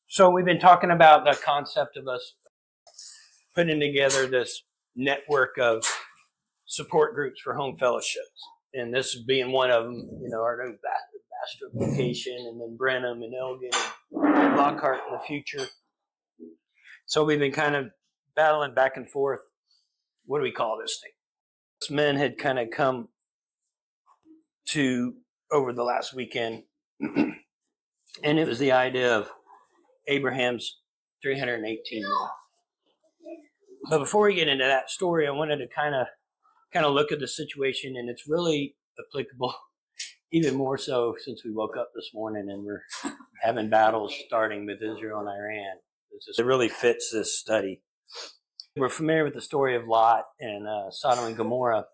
So we've been talking about the concept of us putting together this network of support groups for home fellowships. And this being one of them, our new Bastrop location, and then Brenham and Elgin and Lockhart in the future. So we've been kind of battling back and forth. What do we call this thing? This men had kind of come to over the last weekend, and it was the idea of Abraham's 318 men. But before we get into that story, I wanted to kind of look at the situation, and it's really applicable, even more so since we woke up this morning and we're having battles starting with Israel and Iran. It really fits this study. We're familiar with the story of Lot and Sodom and Gomorrah,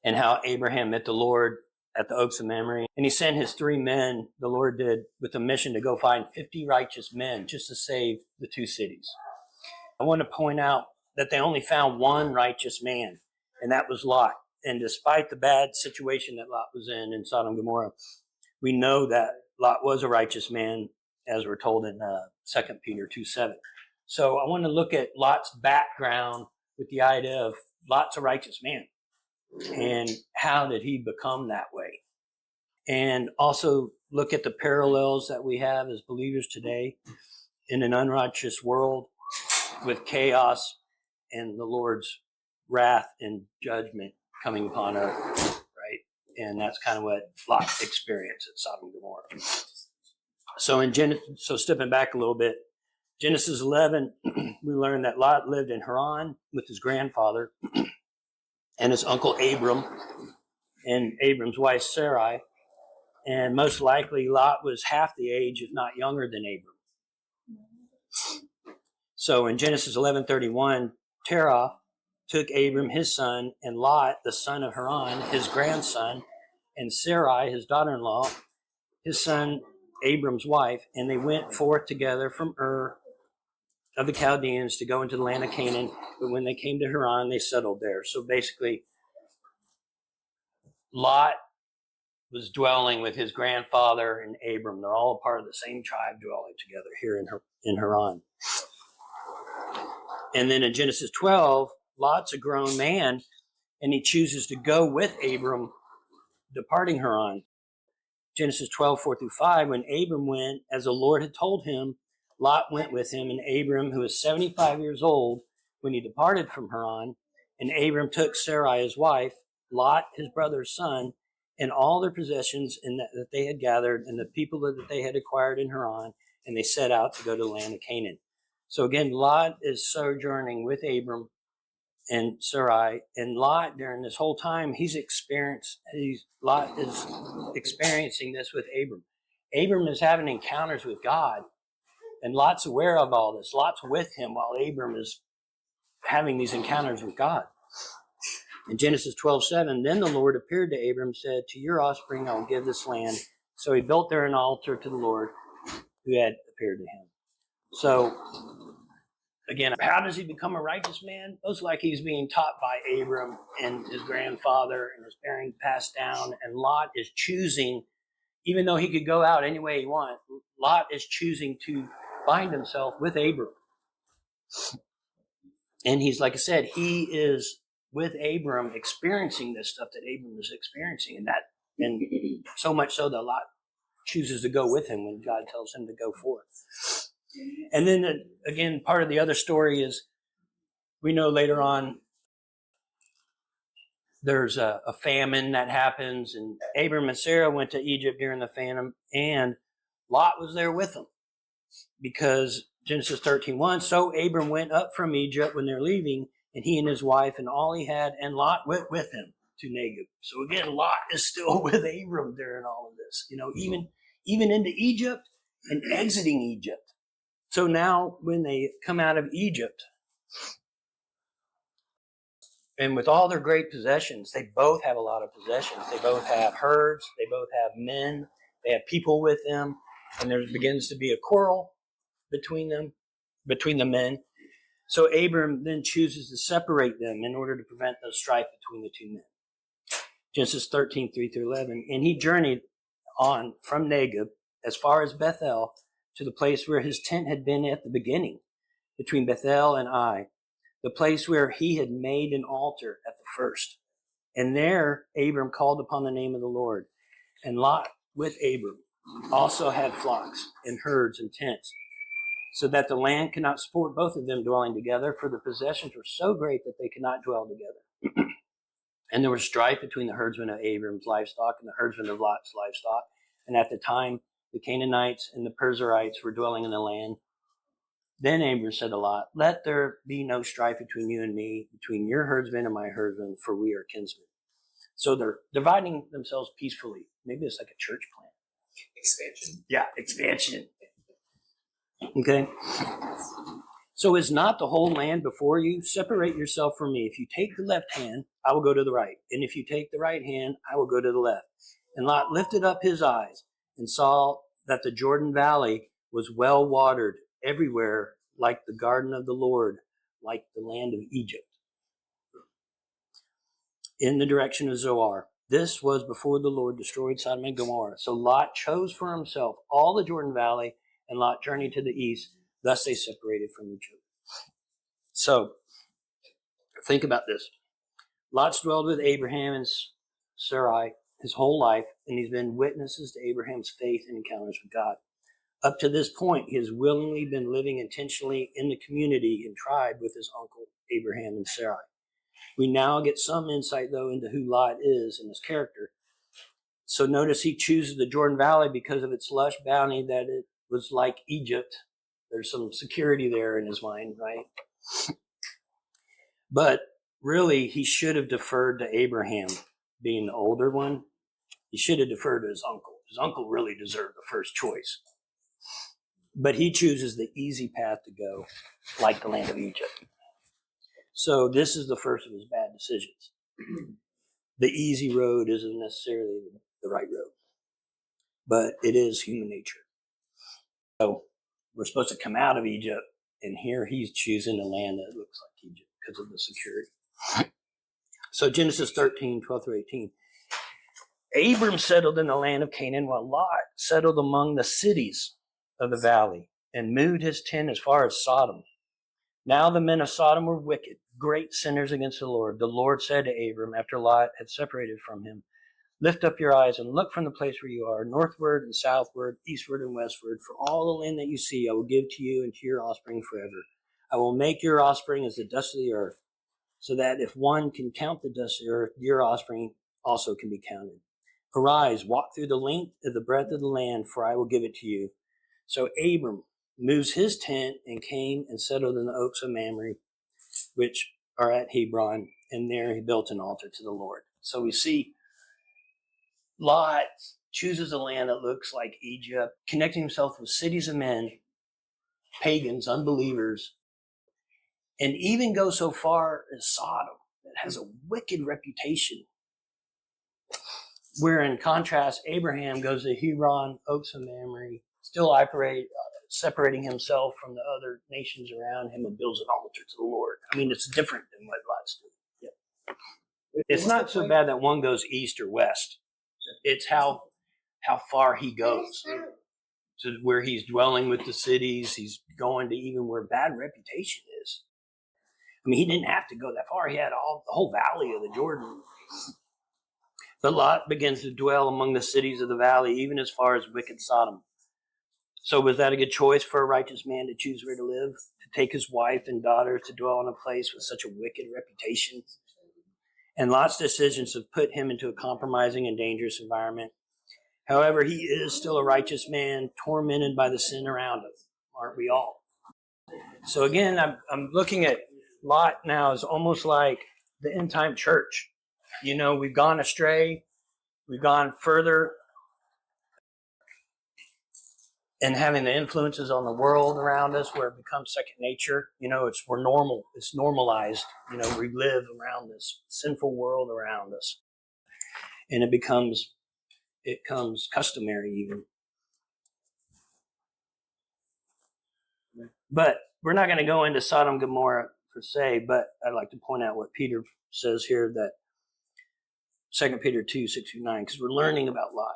and how Abraham met the Lord at the Oaks of Mamre. And he sent his 3 men, the Lord did, with a mission to go find 50 righteous men just to save the 2 cities. I want to point out that they only found 1 righteous man, and that was Lot. And despite the bad situation that Lot was in Sodom and Gomorrah, we know that Lot was a righteous man, as we're told in 2 Peter 2:7. So I want to look at Lot's background with the idea of Lot's a righteous man, and how did he become that way? And also look at the parallels that we have as believers today in an unrighteous world with chaos and the Lord's wrath and judgment coming upon earth, right? And that's kind of what Lot experienced at Sodom and Gomorrah. So stepping back a little bit, Genesis 11, we learn that Lot lived in Haran with his grandfather and his uncle Abram and Abram's wife Sarai. And most likely Lot was half the age, if not younger than Abram. So in Genesis 11:31, Terah took Abram his son, and Lot, the son of Haran, his grandson, and Sarai, his daughter-in-law, his son Abram's wife, and they went forth together from Ur of the Chaldeans to go into the land of Canaan. But when they came to Haran, they settled there. So basically, Lot was dwelling with his grandfather and Abram. They're all a part of the same tribe dwelling together here in Haran. And then in Genesis 12, Lot's a grown man, and he chooses to go with Abram, departing Haran. Genesis 12:4-5, when Abram went, as the Lord had told him, Lot went with him, and Abram, who was 75 years old when he departed from Haran, and Abram took Sarai his wife, Lot his brother's son, and all their possessions that they had gathered, and the people that they had acquired in Haran, and they set out to go to the land of Canaan. So again, Lot is sojourning with Abram and Sarai, and Lot during this whole time Lot is experiencing this with Abram. Abram is having encounters with God, and Lot's aware of all this. Lot's with him while Abram is having these encounters with God. In Genesis 12:7, then the Lord appeared to Abram, said, "To your offspring I will give this land." So he built there an altar to the Lord who had appeared to him. So again, how does he become a righteous man? Most likely he's being taught by Abram and his grandfather, and his parents passed down. And Lot is choosing, even though he could go out any way he wants, Lot is choosing to bind himself with Abram. And he's, like I said, he is with Abram experiencing this stuff that Abram is experiencing. And so much so that Lot chooses to go with him when God tells him to go forth. And then again, part of the other story is we know later on there's a famine that happens, and Abram and Sarah went to Egypt during the famine, and Lot was there with them, because Genesis 13:1, so Abram went up from Egypt when they're leaving, and he and his wife and all he had, and Lot went with him to Negev. So again, Lot is still with Abram during all of this, even into Egypt and exiting Egypt. So now when they come out of Egypt, and with all their great possessions, they both have a lot of possessions. They both have herds, they both have men, they have people with them, and there begins to be a quarrel between the men. So Abram then chooses to separate them in order to prevent the strife between the 2 men. Genesis 13:3-11, and he journeyed on from Negev as far as Bethel, to the place where his tent had been at the beginning, between Bethel and Ai, the place where he had made an altar at the first. And there Abram called upon the name of the Lord. And Lot with Abram also had flocks and herds and tents, so that the land could not support both of them dwelling together, for the possessions were so great that they could not dwell together. And there was strife between the herdsmen of Abram's livestock and the herdsmen of Lot's livestock. And at the time, the Canaanites and the Perizzites were dwelling in the land. Then Abram said to Lot, let there be no strife between you and me, between your herdsmen and my herdsmen, for we are kinsmen. So they're dividing themselves peacefully. Maybe it's like a church plant. Expansion. Yeah, expansion. Okay. So is not the whole land before you? Separate yourself from me. If you take the left hand, I will go to the right. And if you take the right hand, I will go to the left. And Lot lifted up his eyes and saw that the Jordan Valley was well watered everywhere, like the garden of the Lord, like the land of Egypt, in the direction of Zoar. This was before the Lord destroyed Sodom and Gomorrah. So Lot chose for himself all the Jordan Valley, and Lot journeyed to the east. Thus they separated from each other. So think about this. Lot's dwelled with Abraham and Sarai his whole life, and he's been witnesses to Abraham's faith and encounters with God. Up to this point, he has willingly been living intentionally in the community and tribe with his uncle Abraham and Sarai. We now get some insight, though, into who Lot is and his character. So notice he chooses the Jordan Valley because of its lush bounty, that it was like Egypt. There's some security there in his mind, right? But really, he should have deferred to Abraham, being the older one. He should have deferred to his uncle. His uncle really deserved the first choice. But he chooses the easy path to go, like the land of Egypt. So this is the first of his bad decisions. The easy road isn't necessarily the right road, but it is human nature. So we're supposed to come out of Egypt, and here he's choosing a land that looks like Egypt because of the security. So Genesis 13, 12 through 18. Abram settled in the land of Canaan, while Lot settled among the cities of the valley and moved his tent as far as Sodom. Now the men of Sodom were wicked, great sinners against the Lord. The Lord said to Abram, after Lot had separated from him, lift up your eyes and look from the place where you are, northward and southward, eastward and westward. For all the land that you see I will give to you and to your offspring forever. I will make your offspring as the dust of the earth, so that if one can count the dust of the earth, your offspring also can be counted. Arise, walk through the length of the breadth of the land, for I will give it to you. So Abram moves his tent and came and settled in the oaks of Mamre, which are at Hebron, and there he built an altar to the Lord. So we see Lot chooses a land that looks like Egypt, connecting himself with cities of men, pagans, unbelievers, and even goes so far as Sodom, that has a wicked reputation. Where in contrast, Abraham goes to Hebron, oaks of Mamre, still separating himself from the other nations around him, and builds an altar to the Lord. I mean, it's different than what Lot's doing. Yeah. It's not so bad that one goes east or west. It's how far he goes. To where he's dwelling with the cities, he's going to even where bad reputation is. I mean, he didn't have to go that far. He had the whole valley of the Jordan. But Lot begins to dwell among the cities of the valley, even as far as wicked Sodom. So was that a good choice for a righteous man to choose where to live? To take his wife and daughter to dwell in a place with such a wicked reputation? And Lot's decisions have put him into a compromising and dangerous environment. However, he is still a righteous man, tormented by the sin around him. Aren't we all? So again, I'm looking at Lot now as almost like the end time church. You know, we've gone astray. We've gone further in having the influences on the world around us where it becomes second nature. You know, we're normal. It's normalized. You know, we live around this sinful world around us. And it becomes customary even. But we're not going to go into Sodom and Gomorrah per se, but I'd like to point out what Peter says here, that 2 Peter 2, 6 through 9, because we're learning about Lot.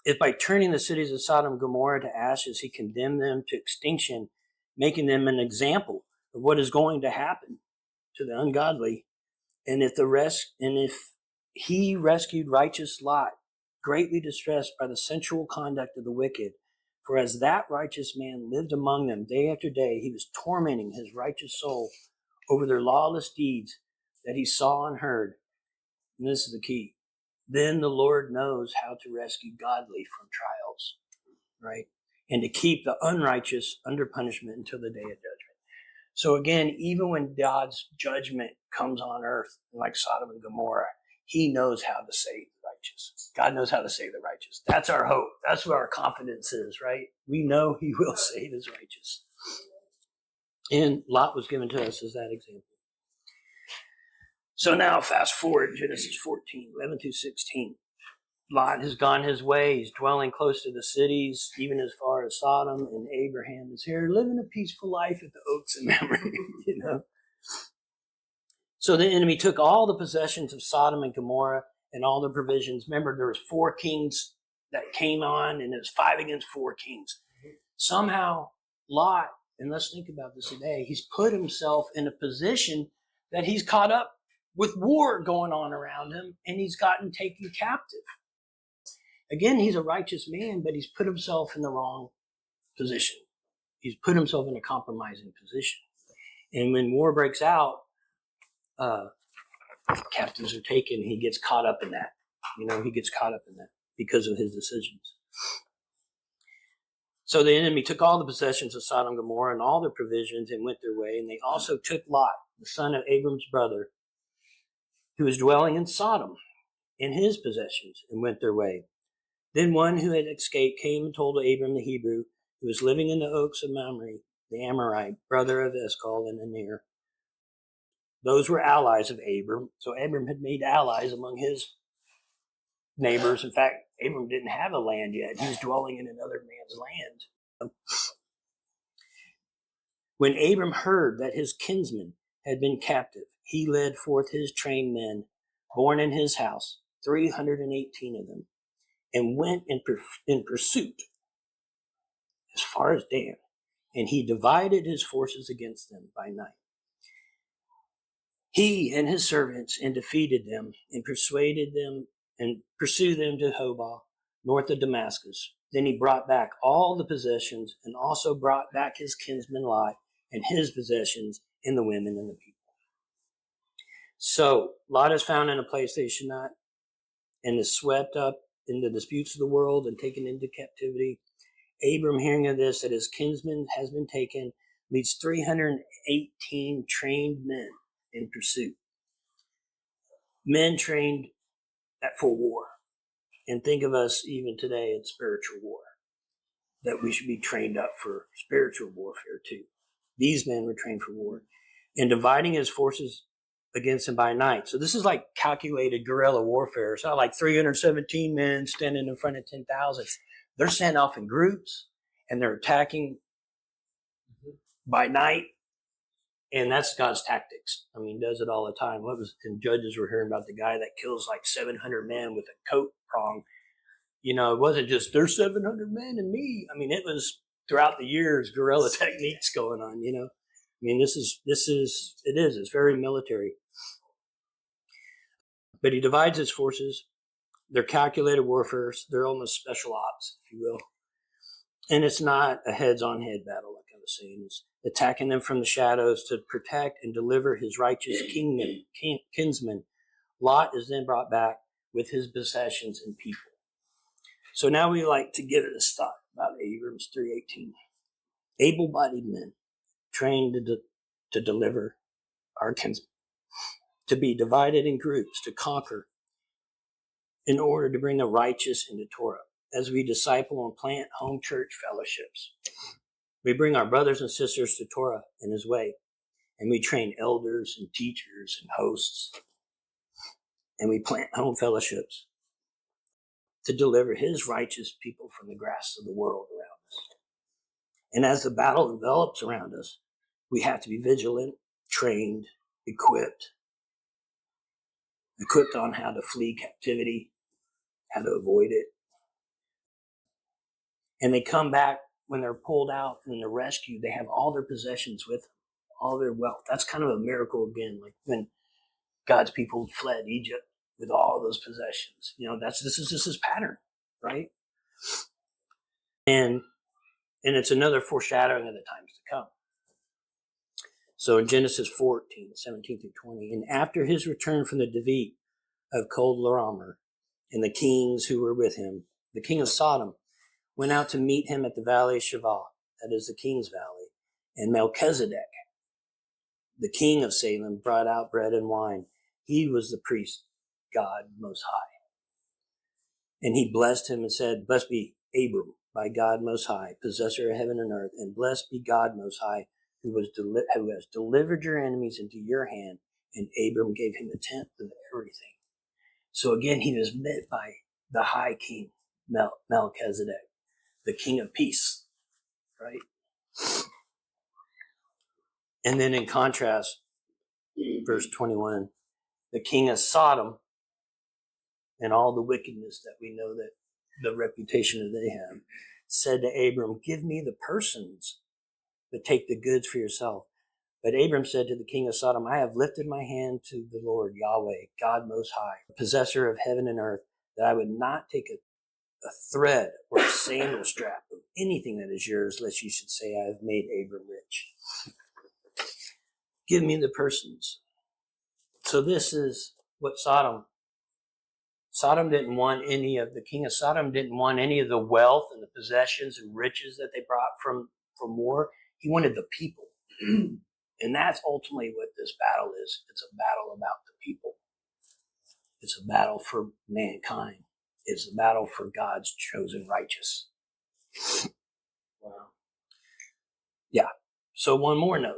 if by turning the cities of Sodom and Gomorrah to ashes, he condemned them to extinction, making them an example of what is going to happen to the ungodly. And if he rescued righteous Lot, greatly distressed by the sensual conduct of the wicked, for as that righteous man lived among them day after day, he was tormenting his righteous soul over their lawless deeds that he saw and heard. And this is the key. Then the Lord knows how to rescue godly from trials, right? And to keep the unrighteous under punishment until the day of judgment. So again, even when God's judgment comes on earth, like Sodom and Gomorrah, he knows how to save the righteous. God knows how to save the righteous. That's our hope. That's where our confidence is, right? We know he will save his righteous. And Lot was given to us as that example. So now fast forward, Genesis 14, 11 through 16. Lot has gone his way. He's dwelling close to the cities, even as far as Sodom, and Abraham is here, living a peaceful life at the oaks of Mamre, you know. So the enemy took all the possessions of Sodom and Gomorrah and all the provisions. Remember, there was 4 kings that came on, and it was 5 against 4 kings. Somehow, Lot, and let's think about this today, he's put himself in a position that he's caught up with war going on around him, and he's gotten taken captive. Again, he's a righteous man, but he's put himself in the wrong position. He's put himself in a compromising position. And when war breaks out, captives are taken. He gets caught up in that. He gets caught up in that because of his decisions. So the enemy took all the possessions of Sodom and Gomorrah and all their provisions and went their way. And they also took Lot, the son of Abram's brother, who was dwelling in Sodom, and his possessions, and went their way. Then one who had escaped came and told Abram the Hebrew, who was living in the oaks of Mamre, the Amorite, brother of Eshcol and Aner. Those were allies of Abram. So Abram had made allies among his neighbors. In fact, Abram didn't have a land yet. He was dwelling in another man's land. When Abram heard that his kinsman had been captive, he led forth his trained men, born in his house, 318 of them, and went in pursuit as far as Dan, and he divided his forces against them by night. He and his servants and defeated them and persuaded them and pursued them to Hobah, north of Damascus. Then he brought back all the possessions and also brought back his kinsman Lot and his possessions and the women and the people. So Lot is found in a place they should not and is swept up in the disputes of the world and taken into captivity. Abram, hearing of this, that his kinsman has been taken, leads 318 trained men in pursuit. Men trained for war. And think of us even today in spiritual war, that we should be trained up for spiritual warfare too. These men were trained for war. And dividing his forces against him by night. So this is like calculated guerrilla warfare. It's not like 317 men standing in front of 10,000. They're sent off in groups, and they're attacking by night. And that's God's tactics. I mean, he does it all the time. In Judges, we're hearing about the guy that kills like 700 men with a coat prong. It wasn't just, there's 700 men and me. I mean, it was throughout the years, guerrilla techniques going on, I mean, it's very military. But he divides his forces. They're calculated warfare. They're almost special ops, if you will. And it's not a heads-on-head battle, like I was saying. It's attacking them from the shadows to protect and deliver his righteous kinsman. Lot is then brought back with his possessions and people. So now we like to give it a stop about Abram's 318. Able-bodied men trained to deliver our kinsman, to be divided in groups, to conquer in order to bring the righteous into Torah. As we disciple and plant home church fellowships, we bring our brothers and sisters to Torah in his way, and we train elders and teachers and hosts, and we plant home fellowships to deliver his righteous people from the grasp of the world around us. And as the battle develops around us, we have to be vigilant, trained, equipped on how to flee captivity, how to avoid it, And they come back when they're pulled out and they're rescued. They have all their possessions with them, all their wealth. That's kind of a miracle again, like when God's people fled Egypt with all those possessions. This is just his pattern, right? And it's another foreshadowing of the times to come. So in Genesis 14, 17 through 20, and after his return from the defeat of Chedorlaomer and the kings who were with him, the king of Sodom went out to meet him at the valley of Shavah, that is the king's valley, and Melchizedek, the king of Salem, brought out bread and wine. He was the priest, God Most High. And he blessed him and said, blessed be Abram by God Most High, possessor of heaven and earth, and blessed be God Most High, who has delivered your enemies into your hand. And Abram gave him a tenth of everything. So again, he was met by the high king, Melchizedek, the king of peace, right? And then in contrast, verse 21, the king of Sodom and all the wickedness that we know that the reputation that they have, said to Abram, give me the persons, but take the goods for yourself. But Abram said to the king of Sodom, I have lifted my hand to the Lord Yahweh, God Most High, possessor of heaven and earth, that I would not take a thread or a sandal strap of anything that is yours, lest you should say, I have made Abram rich. Give me the persons. So this is what Sodom didn't want the king of Sodom didn't want any of the wealth and the possessions and riches that they brought from war. He wanted the people. And that's ultimately what this battle is. It's a battle about the people. It's a battle for mankind. It's a battle for God's chosen righteous. Wow. Yeah. So one more note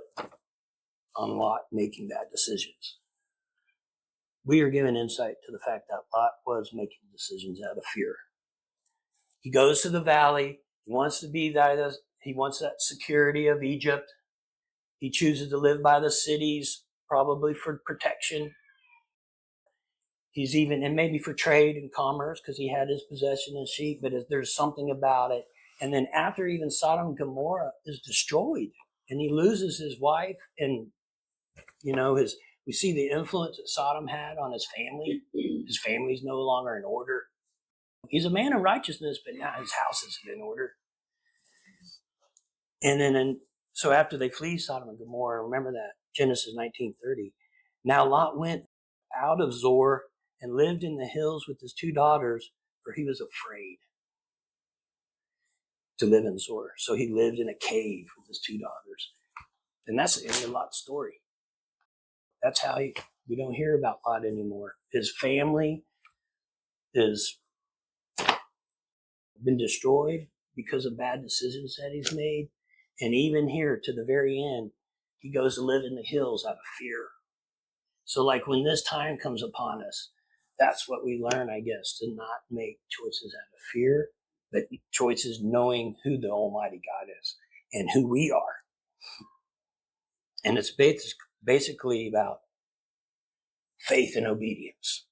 on Lot making bad decisions. We are given insight to the fact that Lot was making decisions out of fear. He goes to the valley. He wants that security of Egypt. He chooses to live by the cities, probably for protection. He's and maybe for trade and commerce, because he had his possession and sheep, but there's something about it. And then after even Sodom and Gomorrah is destroyed, and he loses his wife, and we see the influence that Sodom had on his family. His family's no longer in order. He's a man of righteousness, but now his house isn't in order. And so after they flee Sodom and Gomorrah, remember that, Genesis 19:30. Now Lot went out of Zoar and lived in the hills with his two daughters, for he was afraid to live in Zoar. So he lived in a cave with his two daughters. And that's the end of Lot's story. That's how we don't hear about Lot anymore. His family has been destroyed because of bad decisions that he's made. And even here, to the very end, he goes to live in the hills out of fear. So like when this time comes upon us, that's what we learn, I guess, to not make choices out of fear, but choices knowing who the Almighty God is and who we are. And it's basically about faith and obedience.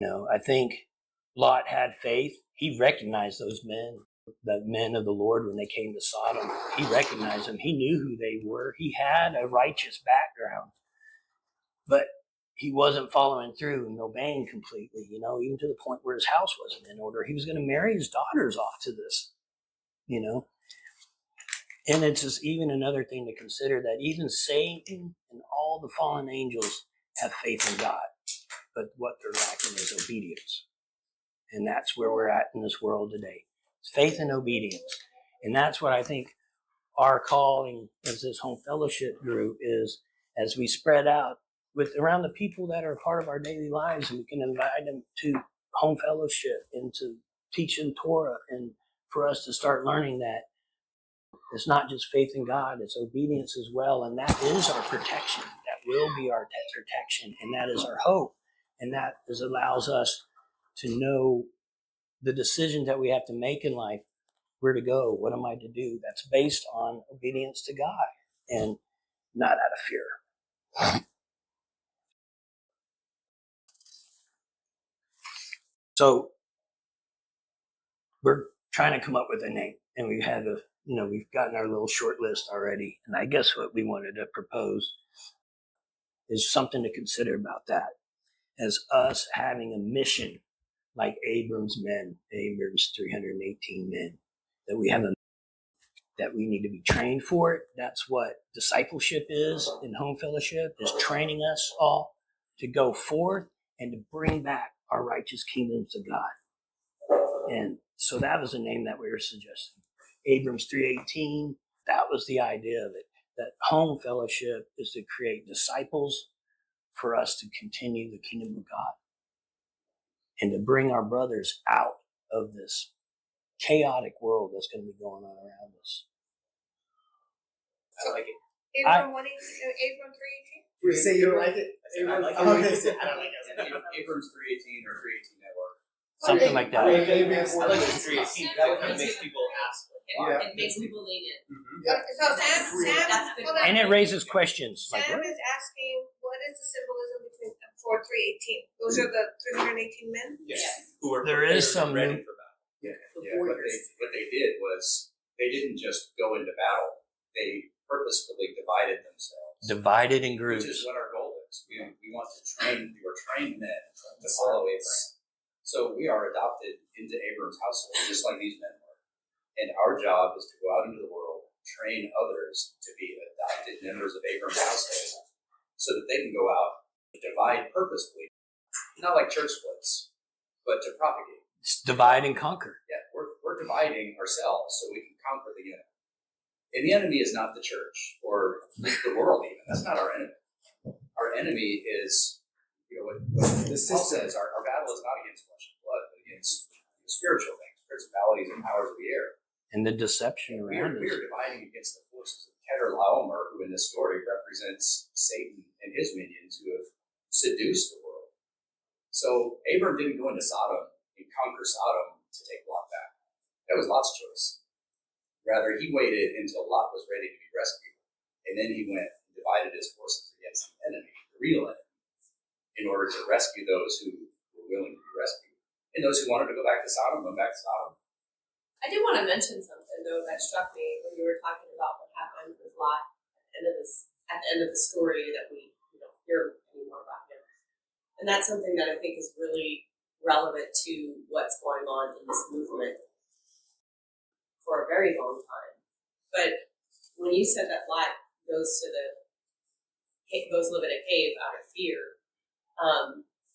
I think Lot had faith. He recognized those men, the men of the Lord, when they came to Sodom. He recognized them. He knew who they were. He had a righteous background, but he wasn't following through and obeying completely, even to the point where his house wasn't in order. He was going to marry his daughters off to this, And it's just even another thing to consider, that even Satan and all the fallen angels have faith in God, but what they're lacking is obedience. And that's where we're at in this world today. It's faith and obedience. And that's what I think our calling as this home fellowship group is, as we spread out around the people that are part of our daily lives, and we can invite them to home fellowship and to teaching Torah, and for us to start learning that it's not just faith in God, it's obedience as well. And that is our protection. That will be our protection. And that is our hope. And that allows us to know the decisions that we have to make in life, where to go, what am I to do. That's based on obedience to God and not out of fear. So we're trying to come up with a name, and we've gotten our little short list already. And I guess what we wanted to propose is something to consider about that, as us having a mission like Abram's 318 men, that we have that we need to be trained for it. That's what discipleship is in home fellowship, is training us all to go forth and to bring back our righteous kingdoms to God. And so that was the name that we were suggesting. Abram's 318, that was the idea of it, that home fellowship is to create disciples for us to continue the kingdom of God and to bring our brothers out of this chaotic world that's going to be going on around us. I like it. Abram 318? You say you don't like it? I like it. I don't like it. Abrams 318 or 318 Network. Something like that. I like the 318. That kind of makes people ask. It makes people lean in. So Sam, And it raises questions like, Sam what? is asking, what is the symbolism between 318? Those are the 318 men? Yes. Yes. Who were There is some ready for battle. The Yeah. What they did was they didn't just go into battle. They purposefully divided themselves. Divided in groups. Which is what our goal is. We want to train. We were trained men to follow Abraham. So we are adopted into Abram's household, just like these men were. And our job is to go out into the world, train others to be adopted members of Abram's household, so that they can go out and divide purposefully, not like church splits, but to propagate. It's divide and conquer. Yeah, we're dividing ourselves so we can conquer the enemy. And the enemy is not the church or the world even. That's not our enemy. Our enemy is, what Paul says, our battle is not against flesh and blood, but against spiritual things, principalities and powers of the air. And the deception We around are us. dividing against the forces of Kedar-Laomer, who in this story represents Satan and his minions who have seduced the world. So Abram didn't go into Sodom and conquer Sodom to take Lot back. That was Lot's choice. Rather, he waited until Lot was ready to be rescued, and then he went and divided his forces against the enemy, the real enemy, in order to rescue those who were willing to be rescued. And those who wanted to go back to Sodom went back to Sodom. I did want to mention something though that struck me when you were talking about what happened with Lot at the end of the story that we don't hear anymore about him. And that's something that I think is really relevant to what's going on in this movement for a very long time. But when you said that Lot goes live in a cave out of fear,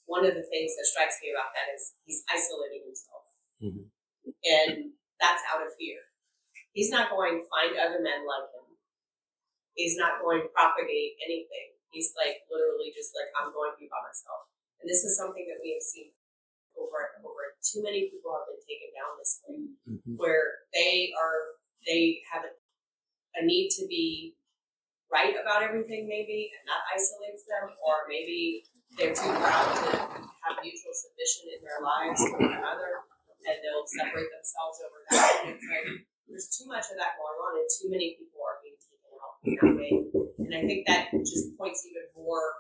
one of the things that strikes me about that is he's isolating himself. Mm-hmm. And that's out of fear. He's not going to find other men like him. He's not going to propagate anything. He's like literally just like, I'm going to be by myself. And this is something that we have seen over and over. Too many people have been taken down this way, where they have a need to be right about everything maybe, and that isolates them, or maybe they're too proud to have mutual submission in their lives to one another, and they'll separate themselves over that. And it's like, there's too much of that going on, and too many people are being taken out in that way. And I think that just points even more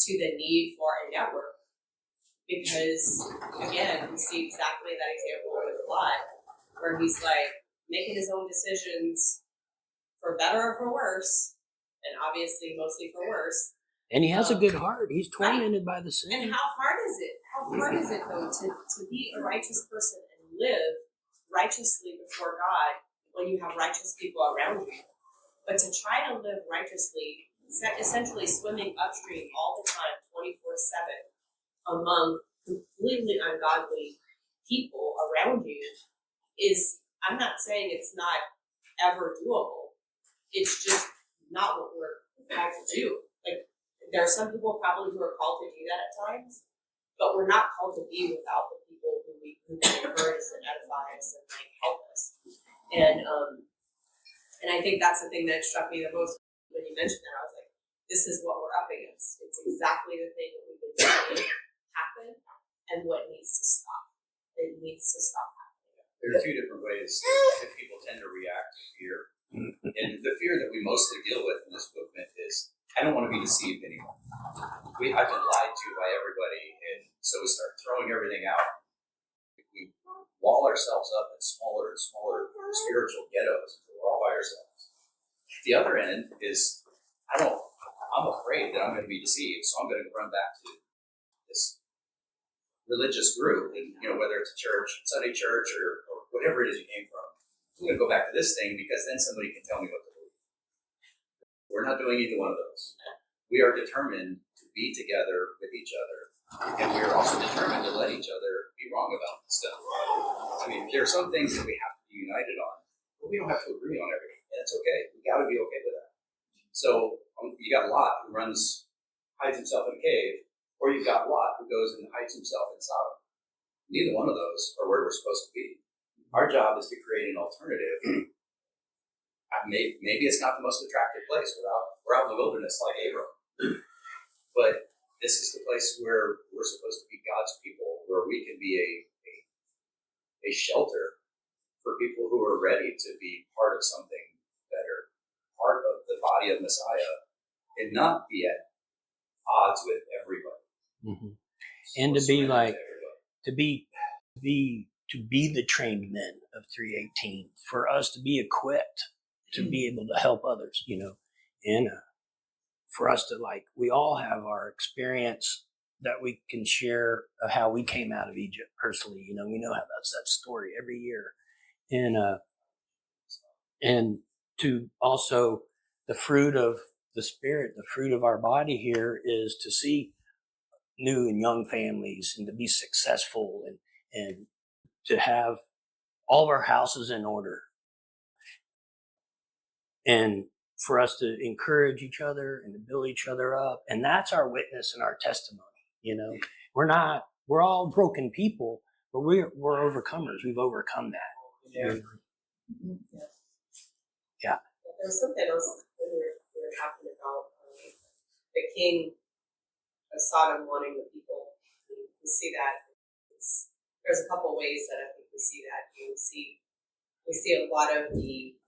to the need for a network, because, again, we see exactly that example with Lot, where he's like making his own decisions for better or for worse, and obviously mostly for worse. And he has a good heart. He's tormented by the sin. And how hard is it? How hard is it, though, to be a righteous person and live righteously before God when you have righteous people around you? But to try to live righteously, essentially swimming upstream all the time, 24/7, among completely ungodly people around you is, I'm not saying it's not ever doable. It's just not what we're called to do. Like, there are some people probably who are called to do that at times, but we're not called to be without the people who can encourage us and edify us and like help us. And I think that's the thing that struck me the most when you mentioned that. I was like, this is what we're up against. It's exactly the thing that we've been seeing happen and what needs to stop. It needs to stop happening. There are two different ways that people tend to react to fear. And the fear that we mostly deal with in this movement is, I don't want to be deceived anymore. I've been lied to by everybody, and so we start throwing everything out. We we wall ourselves up in smaller and smaller spiritual ghettos until we're all by ourselves. The other end is, I'm afraid that I'm going to be deceived, so I'm going to run back to this religious group, and whether it's a church, Sunday church, or whatever it is you came from. I'm going to go back to this thing because then somebody can tell me what to believe. We're not doing either one of those. We are determined to be together with each other, and we are also determined to let each other be wrong about stuff. I mean, there are some things that we have to be united on, but we don't have to agree on everything, and it's okay. We got to be okay with that. So you got Lot who hides himself in a cave, or you've got Lot who goes and hides himself in Sodom. Neither one of those are where we're supposed to be. Our job is to create an alternative. Maybe it's not the most attractive place. We're out in the wilderness like Abram. But this is the place where we're supposed to be God's people, where we can be a shelter for people who are ready to be part of something better, part of the body of Messiah, and not be at odds with everybody. Mm-hmm. And to be like, to be the trained men of 318, for us to be equipped to be able to help others, and for us to we all have our experience that we can share of how we came out of Egypt personally. We know how that's that story every year, and to also the fruit of the Spirit, the fruit of our body here is to see new and young families and to be successful and to have all of our houses in order, and for us to encourage each other and to build each other up. And that's our witness and our testimony. We're all broken people, but we're overcomers. We've overcome that. Yeah. Yeah. There was something else when we were talking about the king of Sodom wanting the people. We see that. There's a couple ways that I think we see that. We see a lot of the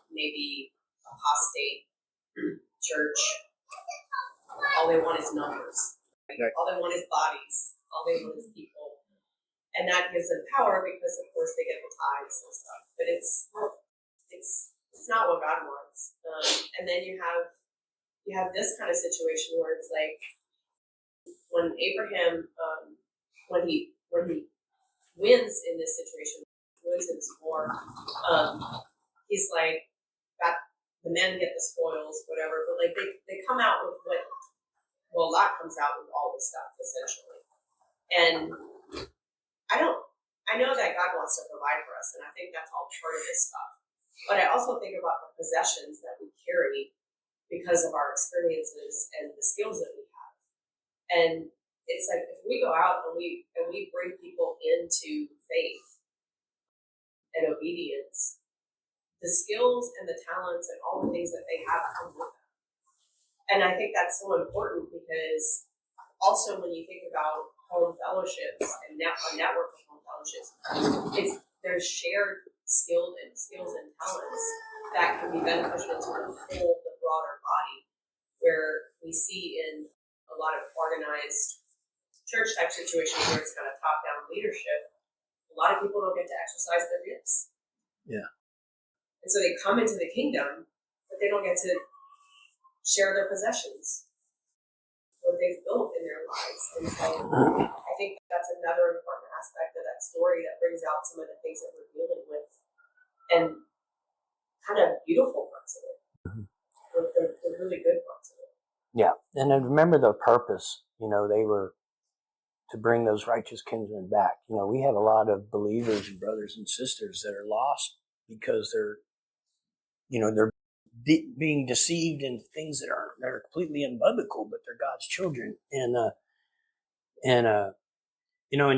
maybe apostate church. All they want is numbers. Right? All they want is bodies. All they want is people, and that gives them power because, of course, they get the tithes and stuff. But it's not what God wants. And then you have this kind of situation where it's like when Abraham when he wins in this situation, wins in this war, he's like, the men get the spoils, whatever, but they come out with Lot comes out with all this stuff essentially. And I know that God wants to provide for us, and I think that's all part of this stuff. But I also think about the possessions that we carry because of our experiences and the skills that we have. And it's like if we go out and we bring people into faith and obedience, the skills and the talents and all the things that they have come with them. And I think that's so important because also when you think about home fellowships and a network of home fellowships, there's shared skills and talents that can be beneficial to the broader body, where we see in a lot of organized church type situations where it's kind of top down leadership, a lot of people don't get to exercise their gifts. Yeah. And so they come into the kingdom, but they don't get to share their possessions, what they've built in their lives. And so I think that's another important aspect of that story that brings out some of the things that we're dealing with and kind of beautiful parts of it. The really good parts of it. Yeah. And then remember the purpose, they were to bring those righteous kinsmen back. We have a lot of believers and brothers and sisters that are lost because they're being deceived in things that are completely unbiblical, but they're God's children. And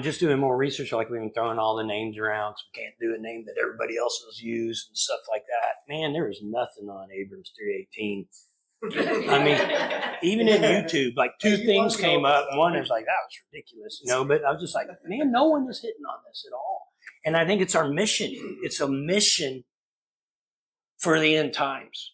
just doing more research, like we've been throwing all the names around, so we can't do a name that everybody else has used and stuff like that. Man, there is nothing on Abram's 318. I mean, even in YouTube, two things came up. One is like, that was ridiculous, but I was just like, man, no one is hitting on this at all. And I think it's our mission. It's a mission for the end times.